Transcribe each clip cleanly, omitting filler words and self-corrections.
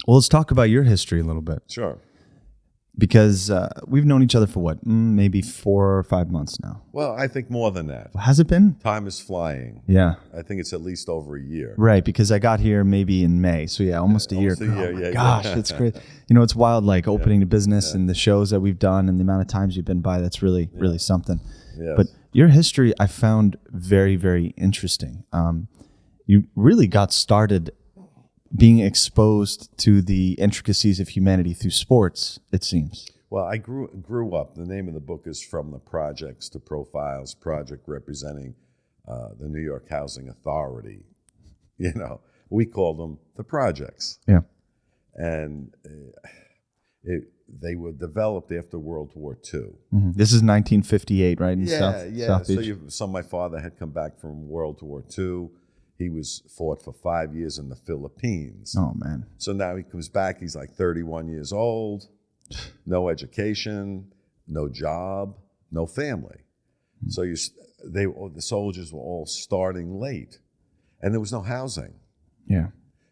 Well, let's talk about your history a little bit. Sure. Because we've known each other for what, maybe 4 or 5 months now. Well, I think more than that. Has it been? Time is flying. Yeah. I think it's at least over a year. Right, because I got here maybe in May. So yeah, almost a year. Almost a year, Oh my yeah, gosh, yeah. it's great. You know, it's wild, like opening the business and the shows that we've done and the amount of times you've been by. That's really, really something. Yes. But your history I found very, very interesting. You really got started being exposed to the intricacies of humanity through sports, it seems. Well, I grew up. The name of the book is From the Projects to Profiles, project representing the New York Housing Authority. You know, we called them the projects. Yeah. And they were developed after World War II. Mm-hmm. This is 1958, right? In South Beach. So my father had come back from World War II. He was fought for 5 years in the Philippines. Oh, man. So now he comes back. He's like 31 years old, no education, no job, no family. So the soldiers were all starting late, and there was no housing. Yeah.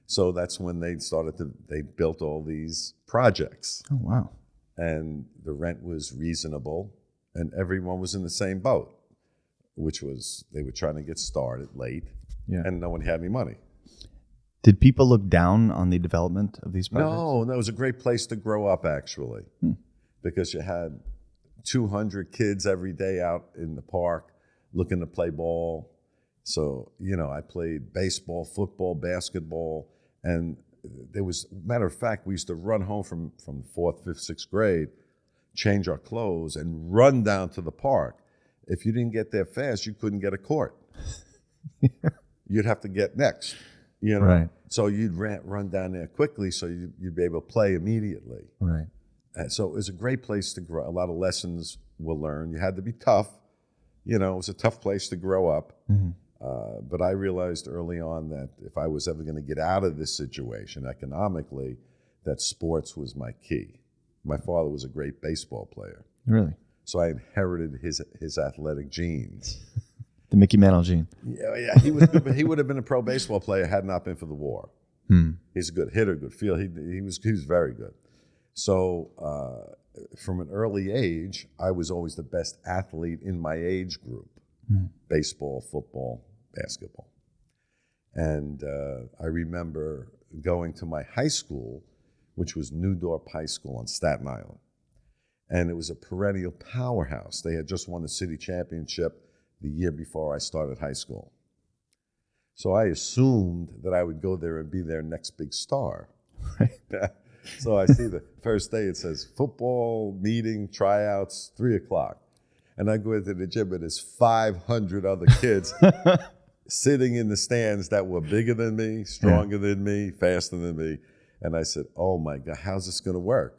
So that's when they built all these projects. Oh, wow. And the rent was reasonable, and everyone was in the same boat, which was they were trying to get started late, and no one had any money. Did people look down on the development of these projects? No, it was a great place to grow up, actually, because you had 200 kids every day out in the park looking to play ball. So, you know, I played baseball, football, basketball, and there was, matter of fact, we used to run home from 4th, 5th, 6th grade, change our clothes, and run down to the park. If you didn't get there fast, you couldn't get a court. You'd have to get next, you know. Right. So you'd run down there quickly so you'd be able to play immediately. Right. And so it was a great place to grow. A lot of lessons were learned. You had to be tough. You know, it was a tough place to grow up. Mm-hmm. But I realized early on that if I was ever going to get out of this situation economically, that sports was my key. My father was a great baseball player. Really? So I inherited his athletic genes. The Mickey Mantle gene. Yeah, he was good, but he would have been a pro baseball player had it not been for the war. He's a good hitter, good field. He was very good. So from an early age, I was always the best athlete in my age group. Baseball, football, basketball. And I remember going to my high school, which was New Dorp High School on Staten Island. And it was a perennial powerhouse. They had just won the city championship the year before I started high school. So I assumed that I would go there and be their next big star. Right. So I see the first day, it says football meeting, tryouts, 3:00. And I go into the gym and there's 500 other kids sitting in the stands that were bigger than me, stronger than me, faster than me. And I said, oh my God, how's this going to work?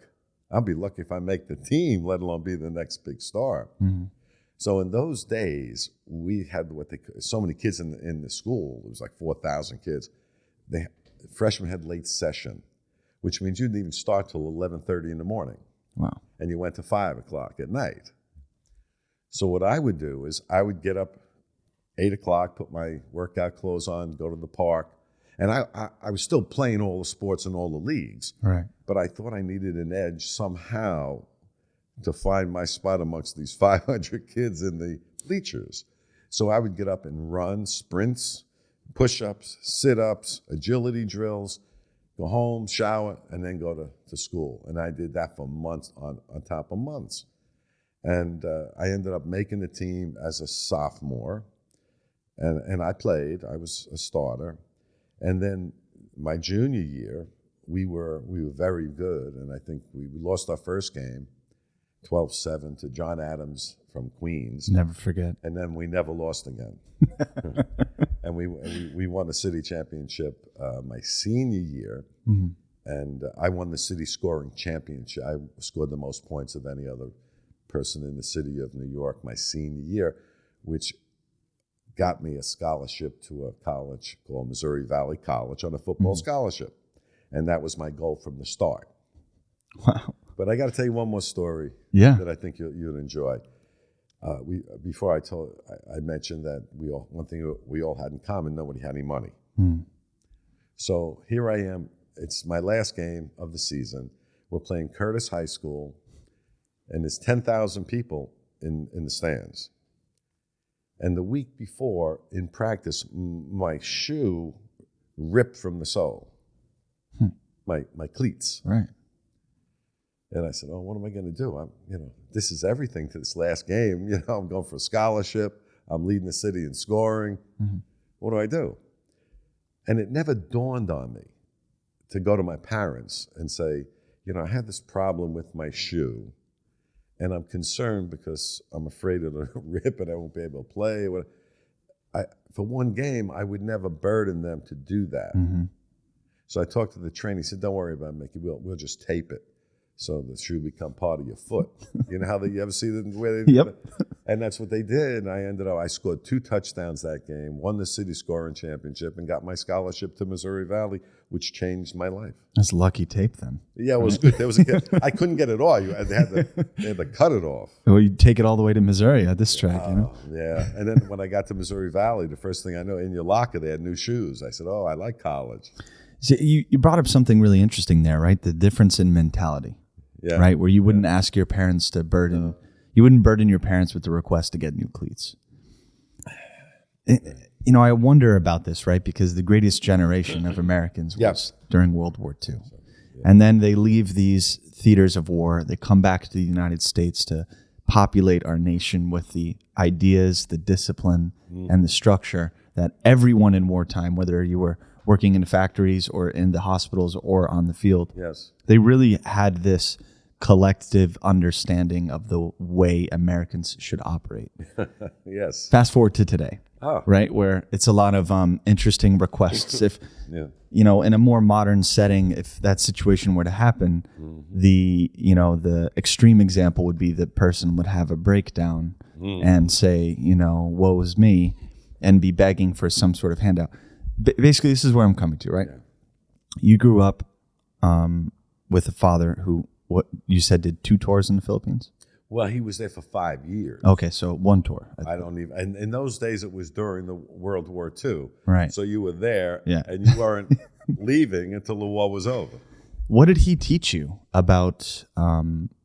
I'll be lucky if I make the team, let alone be the next big star. Mm-hmm. So in those days, we had so many kids in the school. It was like 4,000 kids. Freshmen had late session, which means you didn't even start till 11:30 in the morning. Wow. And you went to 5:00 at night. So what I would do is I would get up 8:00, put my workout clothes on, go to the park. And I was still playing all the sports in all the leagues. Right. But I thought I needed an edge somehow to find my spot amongst these 500 kids in the bleachers. So I would get up and run sprints, push-ups, sit-ups, agility drills, go home, shower, and then go to school. And I did that for months on top of months. And I ended up making the team as a sophomore. And I played. I was a starter. And then my junior year, we were very good. And I think we lost our first game, 12-7 to John Adams from Queens. Never forget. And then we never lost again. And we won the city championship my senior year. Mm-hmm. And I won the city scoring championship. I scored the most points of any other person in the city of New York my senior year, which got me a scholarship to a college called Missouri Valley College on a football scholarship. And that was my goal from the start. Wow. But I got to tell you one more story that I think you'd enjoy. Before I mentioned that one thing we all had in common, nobody had any money. So here I am it's my last game of the season. We're playing Curtis High School, and there's 10,000 people in the stands. And the week before, in practice, my shoe ripped from the sole, my cleats. Right. And I said, oh, what am I going to do? This is everything to this last game. I'm going for a scholarship. I'm leading the city in scoring. Mm-hmm. What do I do? And it never dawned on me to go to my parents and say, I had this problem with my shoe, and I'm concerned because I'm afraid it'll rip and I won't be able to play. For one game, I would never burden them to do that. Mm-hmm. So I talked to the trainer. He said, don't worry about it, Mickey. We'll just tape it so the shoe become part of your foot. You know how you ever see the way they do Yep. it? And that's what they did. And I scored 2 touchdowns that game, won the city scoring championship, and got my scholarship to Missouri Valley, which changed my life. That's lucky tape then. Yeah, it was good. There was I couldn't get it all. They had to cut it off. Well, you take it all the way to Missouri at this track, Yeah. And then when I got to Missouri Valley, the first thing I know, in your locker, they had new shoes. I said, oh, I like college. So you brought up something really interesting there, right? The difference in mentality. Yeah. Right, where you wouldn't ask your parents to burden, you wouldn't burden your parents with the request to get new cleats. I wonder about this, right? Because the greatest generation of Americans was during World War II. And then they leave these theaters of war. They come back to the United States to populate our nation with the ideas, the discipline, and the structure that everyone in wartime, whether you were working in factories or in the hospitals or on the field, they really had this collective understanding of the way Americans should operate. Yes. Fast forward to today, right, where it's a lot of interesting requests. If, in a more modern setting, if that situation were to happen, the extreme example would be the person would have a breakdown and say, woe is me, and be begging for some sort of handout. Basically, this is where I'm coming to, right? Yeah. You grew up with a father who, what you said, did 2 tours in the Philippines? Well, he was there for 5 years. Okay, so 1 tour. I don't even, and in those days it was during the World War II. Right. So you were there and you weren't leaving until the war was over. What did he teach you about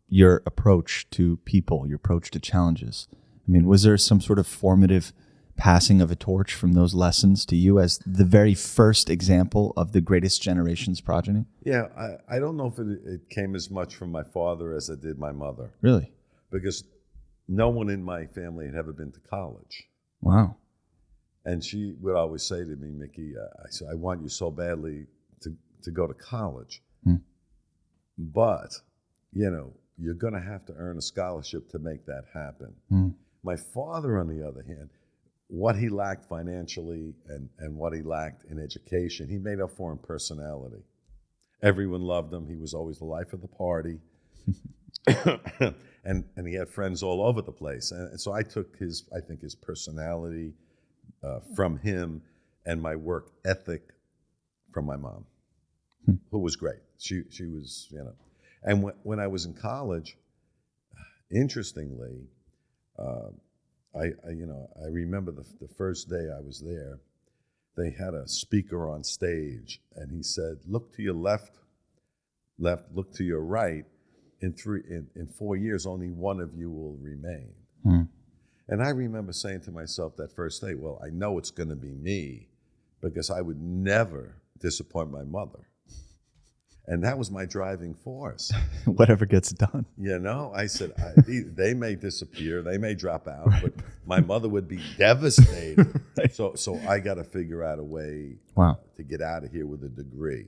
your approach to people, your approach to challenges? I mean, was there some sort of formative passing of a torch from those lessons to you as the very first example of the greatest generation's progeny? Yeah, I don't know if it came as much from my father as it did my mother. Really? Because no one in my family had ever been to college. Wow. And she would always say to me, Mickey, I want you so badly to go to college. But, you're going to have to earn a scholarship to make that happen. My father, on the other hand, what he lacked financially and what he lacked in education, he made up for in personality. Everyone loved him. He was always the life of the party. and he had friends all over the place. And so I took his personality from him and my work ethic from my mom, who was great. She was, And when I was in college, interestingly, I remember the first day I was there, they had a speaker on stage, and he said, look to your left, look to your right. In 4 years, only one of you will remain. And I remember saying to myself that first day, well, I know it's going to be me because I would never disappoint my mother. And that was my driving force. Whatever gets done. I said, they may disappear, they may drop out, but my mother would be devastated. Right. So I got to figure out a way to get out of here with a degree.